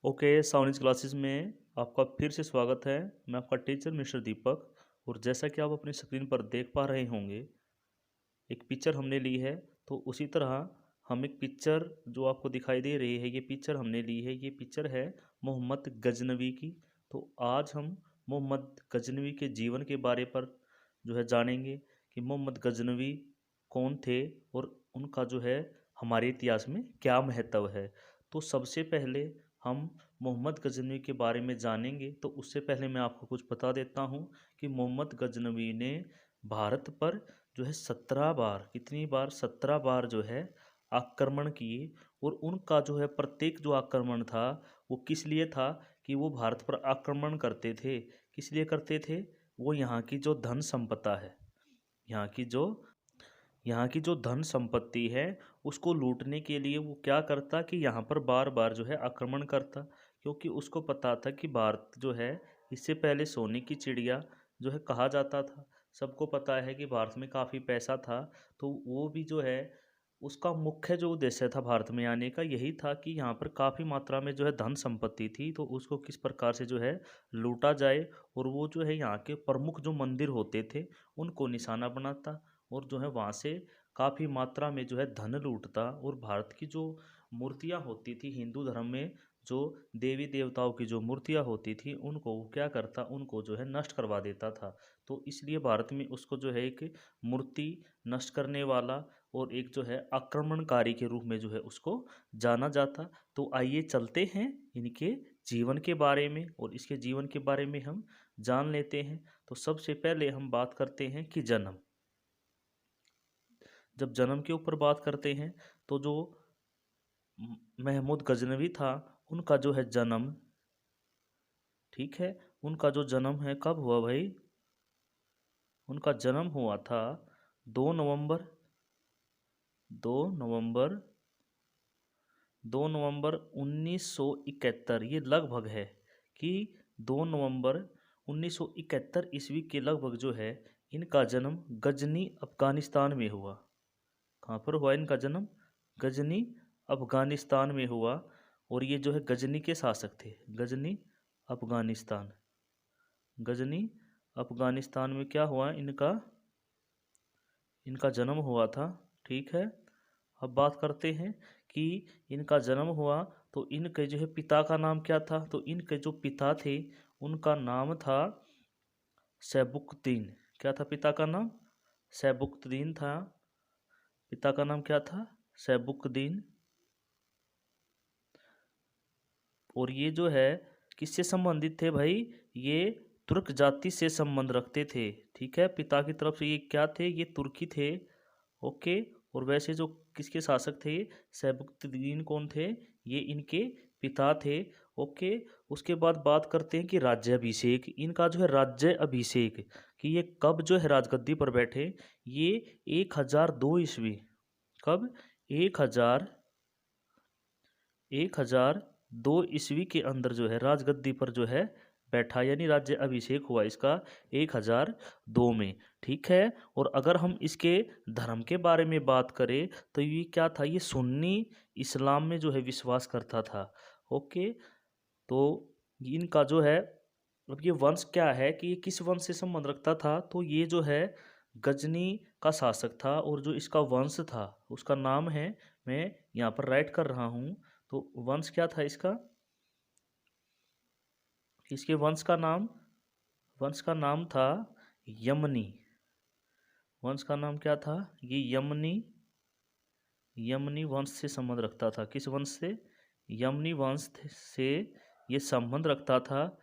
Okay, sound classes में आपका फिर से स्वागत है। मैं आपका टीचर मिस्टर दीपक। और जैसा कि आप अपनी स्क्रीन पर देख पा रहे होंगे, एक पिक्चर हमने ली है। तो उसी तरह हम एक पिक्चर जो आपको दिखाई दे रही है, ये पिक्चर हमने ली है। ये पिक्चर है मोहम्मद गजनवी की। तो आज हम मोहम्मद गजनवी के जीवन के बारे पर जो है जानेंगे कि मोहम्मद गजनवी कौन थे और उनका जो है हमारे इतिहास में क्या महत्व है। तो सबसे पहले हम मोहम्मद गजनवी के बारे में जानेंगे। तो उससे पहले मैं आपको कुछ बता देता हूँ कि मोहम्मद गजनवी ने भारत पर जो है 17 बार, कितनी बार, 17 बार जो है आक्रमण किए। और उनका जो है प्रत्येक जो आक्रमण था वो किस लिए था कि वो भारत पर आक्रमण करते थे। किस लिए करते थे? वो यहाँ की जो धन संपदा है, यहाँ की जो यहाँ की जो धन संपत्ति है उसको लूटने के लिए वो क्या करता कि यहाँ पर बार बार जो है आक्रमण करता। क्योंकि उसको पता था कि भारत जो है इससे पहले सोने की चिड़िया जो है कहा जाता था। सबको पता है कि भारत में काफ़ी पैसा था। तो वो भी जो है उसका मुख्य जो उद्देश्य था भारत में आने का यही था कि यहाँ पर काफ़ी मात्रा में जो है धन संपत्ति थी, तो उसको किस प्रकार से जो है लूटा जाए। और वो जो है यहाँ के प्रमुख जो मंदिर होते थे उनको निशाना बनाता और जो है वहाँ से काफ़ी मात्रा में जो है धन लूटता। और भारत की जो मूर्तियाँ होती थी हिंदू धर्म में, जो देवी देवताओं की जो मूर्तियाँ होती थी उनको वो क्या करता, उनको जो है नष्ट करवा देता था। तो इसलिए भारत में उसको जो है एक मूर्ति नष्ट करने वाला और एक जो है आक्रमणकारी के रूप में जो है उसको जाना जाता। तो आइए चलते हैं इनके जीवन के बारे में और इसके जीवन के बारे में हम जान लेते हैं। तो सबसे पहले हम बात करते हैं कि जन्म। जब जन्म के ऊपर बात करते हैं तो जो महमूद गजनवी था उनका जो है जन्म, ठीक है, उनका जो जन्म है कब हुआ भाई? उनका जन्म हुआ था 2 नवंबर, 2 नवंबर, 2 नवंबर 1971। ये लगभग है कि 2 नवंबर 1971 ईस्वी के लगभग जो है इनका जन्म गजनी अफगानिस्तान में हुआ। कहाँ पर हुआ इनका जन्म? गजनी अफगानिस्तान में हुआ। और ये जो है गजनी के शासक थे। गजनी अफगानिस्तान, गजनी अफगानिस्तान में क्या हुआ इनका, इनका जन्म हुआ था, ठीक है। अब बात करते हैं कि इनका जन्म हुआ तो इनके जो है पिता का नाम क्या था। तो इनके जो पिता थे उनका नाम था सैबुक्तदीन। क्या था पिता का नाम? सैबुक्तदीन था। पिता का नाम क्या था? सैबुक्तदीन। और ये जो है किससे संबंधित थे भाई? ये तुर्क जाति से संबंध रखते थे, ठीक है। पिता की तरफ से ये क्या थे? ये तुर्की थे, ओके। और वैसे जो किसके शासक थे? सैबुक्तदीन कौन थे? ये इनके पिता थे, ओके। उसके बाद बात करते हैं कि राज्याभिषेक, इनका जो है राज्य अभिषेक, कि ये कब जो है राजगद्दी पर बैठे। ये 1002 ईस्वी, कब? 1002 ईस्वी के अंदर जो है राजगद्दी पर जो है बैठा, यानी राज्य अभिषेक हुआ इसका 1002 में, ठीक है। और अगर हम इसके धर्म के बारे में बात करें तो ये क्या था? ये सुन्नी इस्लाम में जो है विश्वास करता था, ओके। तो इनका जो है, अब ये वंश क्या है कि ये किस वंश से संबंध रखता था? तो ये जो है गजनी का शासक था और जो इसका वंश था उसका नाम है, मैं यहाँ पर राइट कर रहा हूँ। तो वंश क्या था इसका? इसके वंश का नाम था यमनी। वंश का नाम क्या था? ये यमनी, यमनी वंश से संबंध रखता था। किस वंश से? यमनी वंश से ये संबंध रखता था,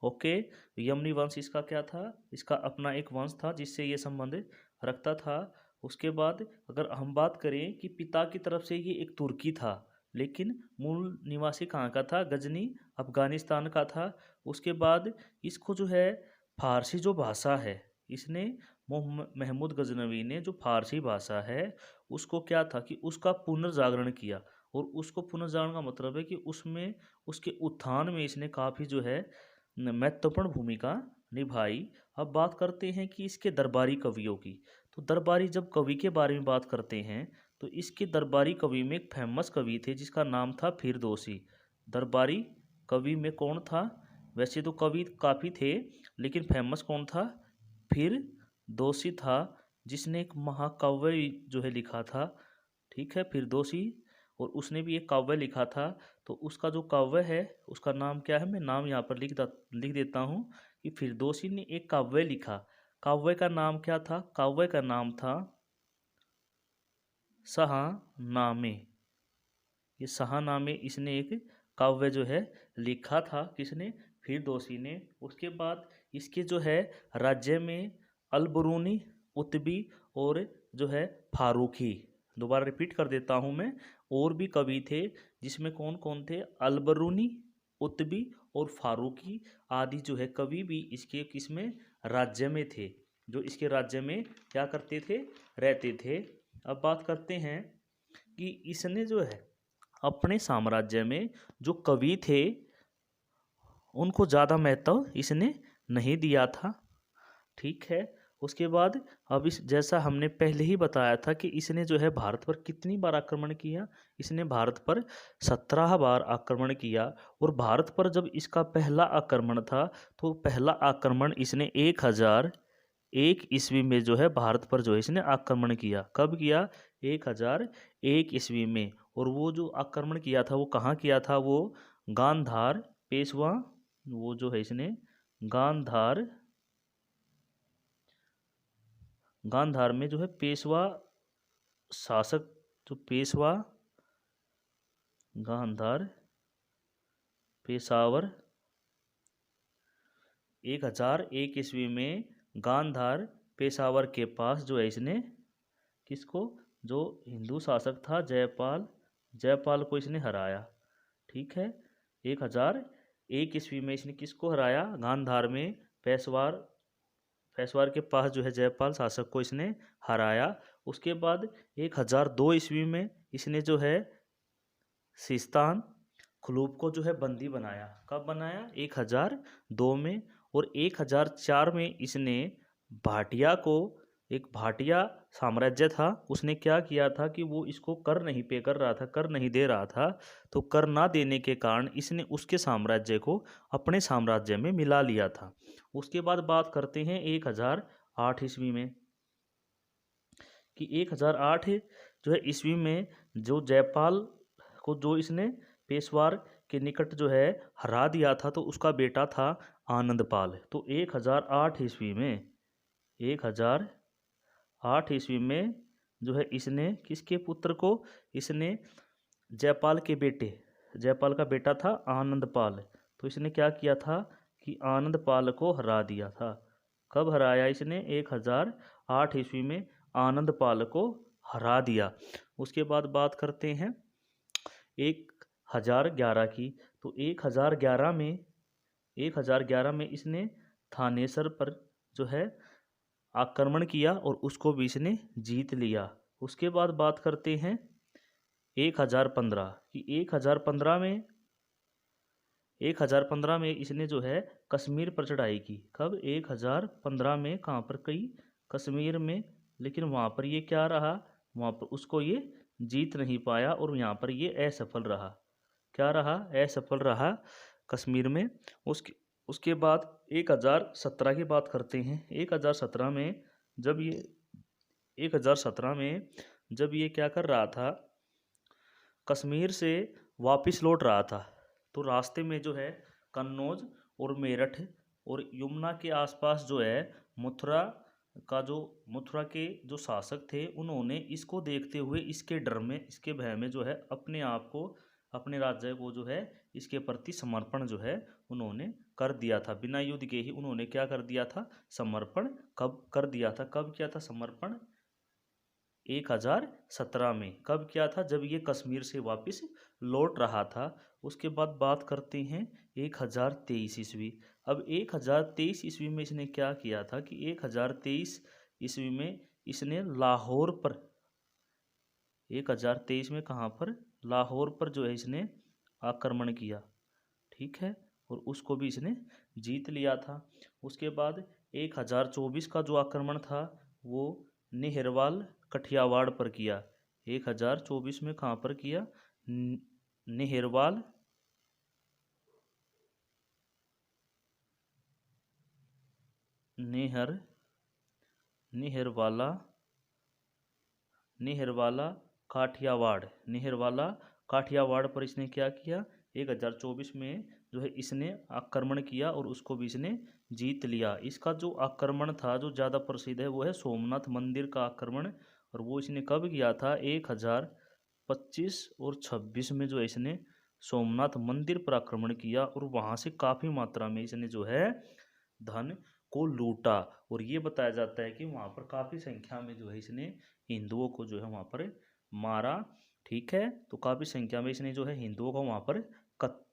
ओके। यमनी वंश इसका क्या था? इसका अपना एक वंश था जिससे ये संबंध रखता था। उसके बाद अगर हम बात करें कि पिता की तरफ से ये एक तुर्की था, लेकिन मूल निवासी कहाँ का था? गजनी अफगानिस्तान का था। उसके बाद इसको जो है फारसी जो भाषा है, इसने महमूद गजनवी ने जो फारसी भाषा है उसको क्या था कि उसका पुनर्जागरण किया। और उसको पुनर्जागरण का मतलब है कि उसमें उसके उत्थान में इसने काफ़ी जो है महत्वपूर्ण भूमिका निभाई। अब बात करते हैं कि इसके दरबारी कवियों की। तो दरबारी जब कवि के बारे में बात करते हैं तो इसके दरबारी कवि में एक फेमस कवि थे जिसका नाम था फिरदौसी। दरबारी कवि में कौन था? वैसे तो कवि काफ़ी थे, लेकिन फेमस कौन था? फिरदौसी था, जिसने एक महाकाव्य जो है लिखा था। ठीक है, फिरदौसी, और उसने भी एक काव्य लिखा था। तो उसका जो काव्य है उसका नाम क्या है? मैं नाम यहाँ पर लिख देता हूँ कि फिरदौसी ने एक काव्य लिखा। काव्य का नाम क्या था? काव्य का नाम था शाहनामे। ये शाहनामे इसने एक काव्य जो है लिखा था। किसने? फिरदौसी ने। उसके बाद इसके जो है राज्य में अलबरूनी, उतबी और जो है फारूकी, दोबारा रिपीट कर देता हूँ मैं, और भी कवि थे, जिसमें कौन कौन थे? अलबरूनी, उतबी और फारूकी आदि जो है कवि भी इसके किसमें? राज्य में थे, जो इसके राज्य में क्या करते थे? रहते थे। अब बात करते हैं कि इसने जो है अपने साम्राज्य में जो कवि थे उनको ज़्यादा महत्व इसने नहीं दिया था। ठीक है, उसके बाद अब इस जैसा हमने पहले ही बताया था कि इसने जो है भारत पर कितनी बार आक्रमण किया? इसने भारत पर 17 बार आक्रमण किया। और भारत पर जब इसका पहला आक्रमण था तो पहला आक्रमण इसने 1001 ईस्वी में जो है भारत पर जो है इसने आक्रमण किया। कब किया? 1001 ईस्वी में। और वो जो आक्रमण किया था वो कहाँ किया था? वो गांधार पेशवा, वो जो है इसने गांधार में जो है पेशवा शासक, जो पेशवा गांधार पेशावर 1001 ईस्वी में गांधार पेशावर के पास जो है इसने किसको? जो हिंदू शासक था जयपाल को इसने हराया। ठीक है, 1001 ईस्वी में इसने किसको हराया? गांधार में पेशवार के पास जो है जयपाल शासक को इसने हराया। उसके बाद 1002 ईस्वी में इसने जो है सिस्तान खलूब को जो है बंदी बनाया। कब बनाया? 1002 में। और 1004 में इसने भाटिया को, एक भाटिया साम्राज्य था, उसने क्या किया था कि वो इसको कर नहीं पे कर रहा था, कर नहीं दे रहा था। तो कर ना देने के कारण इसने उसके साम्राज्य को अपने साम्राज्य में मिला लिया था। उसके बाद बात करते हैं 1008 ईस्वी में, कि 1008 जो है ईस्वी में जो जयपाल को जो इसने पेशवार के निकट जो है हरा दिया था, तो उसका बेटा था आनंदपाल। तो 1008 ईस्वी में जो है इसने किसके पुत्र को? इसने जयपाल के बेटे, जयपाल का बेटा था आनंदपाल। तो इसने क्या किया था कि आनंदपाल को हरा दिया था। कब हराया इसने? 1008 ईस्वी में आनंदपाल को हरा दिया। उसके बाद बात करते हैं 1011 की। तो 1011 में इसने थानेसर पर जो है आक्रमण किया और उसको भी इसने जीत लिया। उसके बाद बात करते हैं 1015 कि 1015 में इसने जो है कश्मीर पर चढ़ाई की। कब? 1015 में। कहाँ पर कही? कश्मीर में। लेकिन वहाँ पर ये क्या रहा? वहाँ पर उसको ये जीत नहीं पाया और यहाँ पर ये असफल रहा। क्या रहा? असफल रहा कश्मीर में। उसके बाद 1017 की बात करते हैं। 1017 में जब ये क्या कर रहा था, कश्मीर से वापस लौट रहा था, तो रास्ते में जो है कन्नौज और मेरठ और यमुना के आसपास जो है मथुरा के जो शासक थे, उन्होंने इसको देखते हुए, इसके डर में, इसके भय में जो है अपने आप को, अपने राज्य को जो है इसके प्रति समर्पण जो है उन्होंने कर दिया था। बिना युद्ध के ही उन्होंने क्या कर दिया था? समर्पण कब कर दिया था? कब किया था समर्पण? 1017 में। कब किया था? जब ये कश्मीर से वापस लौट रहा था। उसके बाद बात करते हैं 1023 ईस्वी। अब 1023 ईस्वी में इसने क्या किया था कि 1023 ईस्वी में इसने लाहौर पर, 1023 में कहाँ पर? लाहौर पर जो है इसने आक्रमण किया। ठीक है, और उसको भी इसने जीत लिया था। उसके बाद 1024 का जो आक्रमण था वो निहरवाल कठियावाड़ पर किया। 1024 में कहाँ पर किया? निहरवाल निहर निहरवाला निहरवाला काठियावाड़ निहरवाला काठियावाड़ पर इसने क्या किया, 1024 में जो है इसने आक्रमण किया और उसको भी इसने जीत लिया। इसका जो आक्रमण था जो ज़्यादा प्रसिद्ध है वो है सोमनाथ मंदिर का आक्रमण, और वो इसने कब किया था, 1025 और 26 में जो है इसने सोमनाथ मंदिर पर आक्रमण किया और वहाँ से काफ़ी मात्रा में इसने जो है धन को लूटा। और ये बताया जाता है कि वहाँ पर काफ़ी संख्या में जो है इसने हिंदुओं को जो है वहाँ पर मारा। ठीक है, तो काफ़ी संख्या में इसने जो है हिंदुओं को वहाँ पर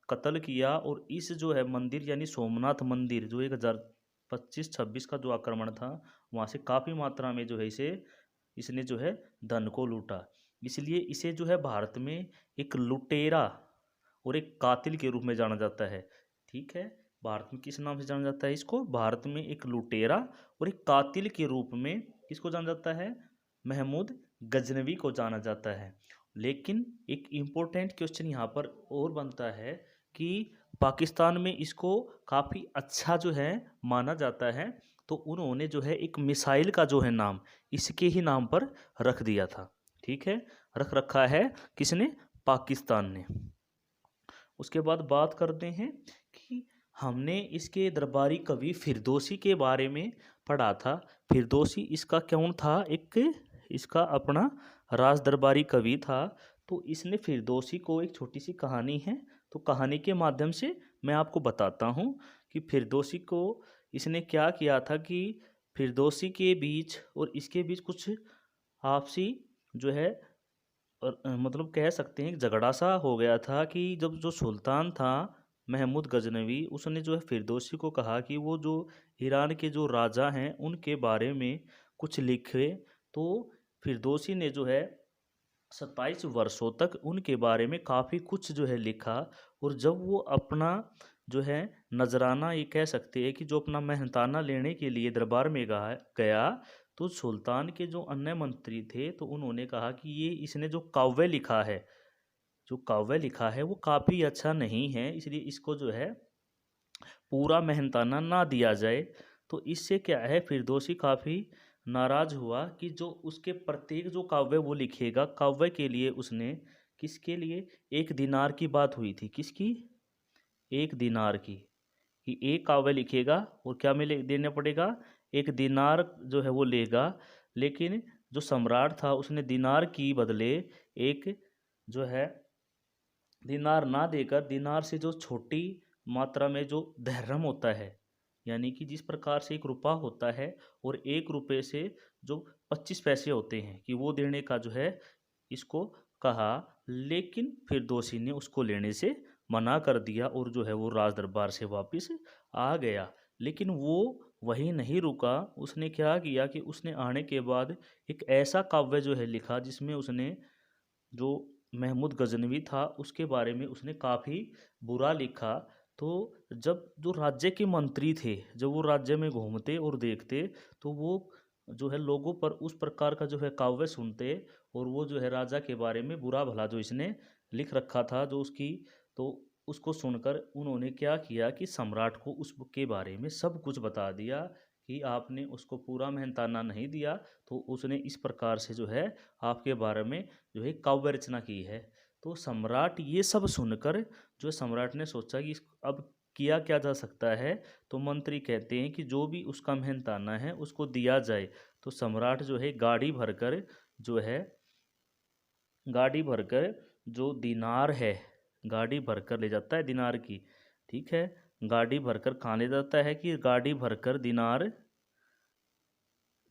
कत्ल किया। और इस जो है मंदिर यानी सोमनाथ मंदिर जो 1025-26 का जो आक्रमण था वहाँ से काफ़ी मात्रा में जो है इसने जो है धन को लूटा। इसलिए इसे जो है भारत में एक लुटेरा और एक कातिल के रूप में जाना जाता है। ठीक है, भारत में किस नाम से जाना जाता है इसको, भारत में एक लुटेरा और एक कातिल के रूप में किसको जाना जाता है, महमूद गजनवी को जाना जाता है। लेकिन एक इम्पोर्टेंट क्वेश्चन यहाँ पर और बनता है कि पाकिस्तान में इसको काफ़ी अच्छा जो है माना जाता है, तो उन्होंने जो है एक मिसाइल का जो है नाम इसके ही नाम पर रख दिया था। ठीक है, रख रखा है किसने, पाकिस्तान ने। उसके बाद बात करते हैं कि हमने इसके दरबारी कवि फिरदौसी के बारे में पढ़ा था। फिरदौसी इसका कौन था, एक इसका अपना राज दरबारी कवि था। तो इसने फिरदौसी को एक छोटी सी कहानी है, तो कहानी के माध्यम से मैं आपको बताता हूँ कि फिरदौसी को इसने क्या किया था कि फिरदौसी के बीच और इसके बीच कुछ आपसी जो है और मतलब कह सकते हैं कि झगड़ा सा हो गया था कि जब जो सुल्तान था महमूद गजनवी उसने जो है फिरदौसी को कहा कि वो जो ईरान के जो राजा हैं उनके बारे में कुछ लिखे। तो फिरदौसी ने जो है 27 वर्षों तक उनके बारे में काफ़ी कुछ जो है लिखा। और जब वो अपना जो है नजराना ये कह सकते हैं कि जो अपना मेहनताना लेने के लिए दरबार में गया, तो सुल्तान के जो अन्य मंत्री थे तो उन्होंने कहा कि ये इसने जो काव्य लिखा है, जो काव्य लिखा है वो काफ़ी अच्छा नहीं है, इसलिए इसको जो है पूरा मेहनताना ना दिया जाए। तो इससे क्या है, फिरदौसी काफ़ी नाराज हुआ कि जो उसके प्रत्येक जो काव्य वो लिखेगा, काव्य के लिए उसने किसके लिए 1 दिनार की बात हुई थी, किसकी, 1 दिनार की, कि एक काव्य लिखेगा और क्या मिले देना पड़ेगा, 1 दिनार जो है वो लेगा। लेकिन जो सम्राट था उसने दिनार की बदले एक जो है दिनार ना देकर दिनार से जो छोटी मात्रा में जो दहर्रम होता है, यानी कि जिस प्रकार से 1 रुपया होता है और 1 रुपये से जो 25 पैसे होते हैं कि वो देने का जो है इसको कहा। लेकिन फिरदौसी ने उसको लेने से मना कर दिया और जो है वो राज दरबार से वापस आ गया। लेकिन वो वहीं नहीं रुका, उसने क्या किया कि उसने आने के बाद एक ऐसा काव्य जो है लिखा जिसमें उसने जो महमूद गजनवी था उसके बारे में उसने काफ़ी बुरा लिखा। तो जब जो राज्य के मंत्री थे जब वो राज्य में घूमते और देखते तो वो जो है लोगों पर उस प्रकार का जो है काव्य सुनते और वो जो है राजा के बारे में बुरा भला जो इसने लिख रखा था जो उसकी, तो उसको सुनकर उन्होंने क्या किया कि सम्राट को उसके बारे में सब कुछ बता दिया कि आपने उसको पूरा मेहनताना नहीं दिया, तो उसने इस प्रकार से जो है आपके बारे में जो है काव्य रचना की है। तो सम्राट ये सब सुनकर जो सम्राट ने सोचा कि अब किया क्या जा सकता है। तो मंत्री कहते हैं कि जो भी उसका मेहनताना है उसको दिया जाए। तो सम्राट जो है गाड़ी भरकर जो दिनार है गाड़ी भरकर ले जाता है दिनार की। ठीक है, गाड़ी भरकर कहाँ ले जाता है कि गाड़ी भरकर दिनार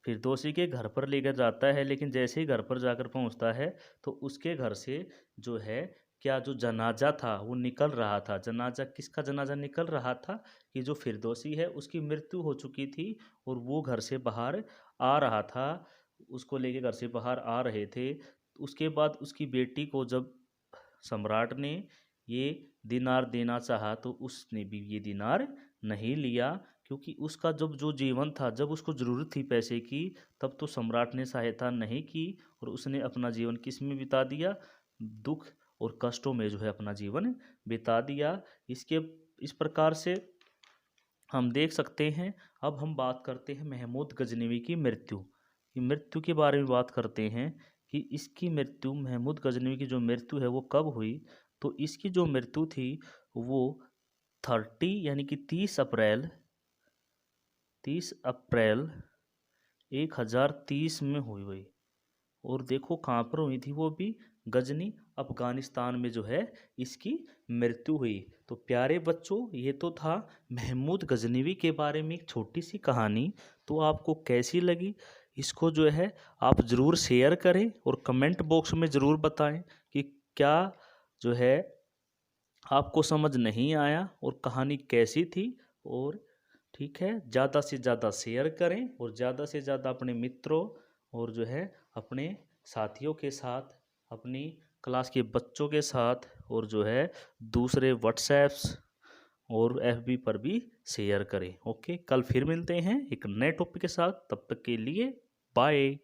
फिरदौसी के घर पर लेकर जाता है। लेकिन जैसे ही घर पर जाकर पहुंचता है तो उसके घर से जो है क्या जो जनाजा था वो निकल रहा था। जनाजा किसका जनाजा निकल रहा था कि जो फिरदौसी है उसकी मृत्यु हो चुकी थी और वो घर से बाहर आ रहा था, उसको लेके घर से बाहर आ रहे थे। उसके बाद उसकी बेटी को जब सम्राट ने ये दिनार देना चाहा तो उसने भी ये दिनार नहीं लिया, क्योंकि उसका जब जो जीवन था जब उसको ज़रूरत थी पैसे की तब तो सम्राट ने सहायता नहीं की और उसने अपना जीवन किस में बिता दिया, दुख और कष्टों में जो है अपना जीवन बिता दिया। इसके इस प्रकार से हम देख सकते हैं। अब हम बात करते हैं महमूद गजनवी की मृत्यु। कि मृत्यु के बारे में बात करते हैं कि इसकी मृत्यु, महमूद गजनवी की जो मृत्यु है वो कब हुई। तो इसकी जो मृत्यु थी वो 30 यानी कि 30 अप्रैल 1030 में हुई हुई। और देखो कहाँ पर हुई थी वो भी, गजनी अफगानिस्तान में जो है इसकी मृत्यु हुई। तो प्यारे बच्चों, ये तो था महमूद गजनवी के बारे में एक छोटी सी कहानी। तो आपको कैसी लगी, इसको जो है आप ज़रूर शेयर करें और कमेंट बॉक्स में ज़रूर बताएं कि क्या जो है आपको समझ नहीं आया और कहानी कैसी थी। और ठीक है, ज़्यादा से ज़्यादा शेयर करें और ज़्यादा से ज़्यादा अपने मित्रों और जो है अपने साथियों के साथ, अपनी क्लास के बच्चों के साथ और जो है दूसरे व्हाट्सएप्स और एफबी पर भी शेयर करें। ओके, कल फिर मिलते हैं एक नए टॉपिक के साथ। तब तक के लिए बाय।